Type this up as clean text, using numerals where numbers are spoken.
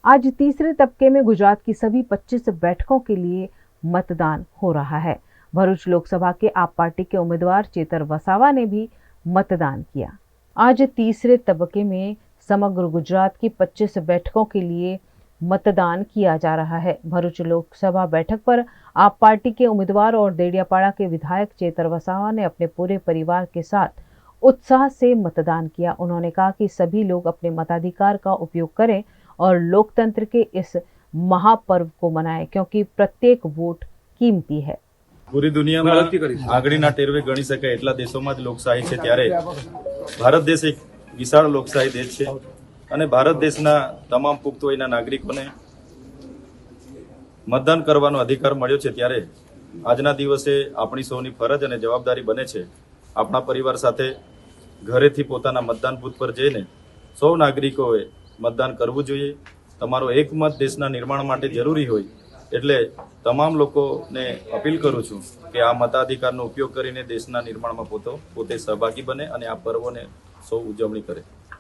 आज तीसरे तबके में गुजरात की सभी 25 बैठकों के लिए मतदान हो रहा है। भरूच लोकसभा के आप पार्टी के उम्मीदवार चेतर वसावा ने भी मतदान किया। आज तीसरे तबके में समग्र गुजरात की 25 बैठकों के लिए मतदान किया जा रहा है। भरूच लोकसभा बैठक पर आप पार्टी के उम्मीदवार और देडियापाड़ा के विधायक चेतर वसावा ने अपने पूरे परिवार के साथ उत्साह से मतदान किया। उन्होंने कहा कि सभी लोग अपने मताधिकार का उपयोग करें और लोकतंत्र के इस महापर्व को मनाएं, क्योंकि प्रत्येक वोट कीमती है। पूरी दुनिया में आंगळीना टेरवे गणी शकाय एटला देशों में लोकशाही है, त्यारे भारत देश एक विशाल लोकशाही देश है અને ભારત દેશના તમામ પુખ્ત વયના નાગરિકોને મતદાન કરવાનો અધિકાર મળ્યો છે। ત્યારે આજના દિવસે આપણી સૌની ફરજ અને જવાબદારી બને છે આપણા પરિવાર સાથે ઘરેથી પોતાના મતદાન બૂથ પર જઈને સૌ નાગરિકોએ મતદાન કરવું જોઈએ। તમારો એક મત દેશના નિર્માણ માટે જરૂરી હોય એટલે તમામ લોકોને અપીલ કરું છું કે આ મતાધિકારનો ઉપયોગ કરીને દેશના નિર્માણમાં પોતે સહભાગી બને અને આ પર્વોને સૌ ઉજવણી કરે।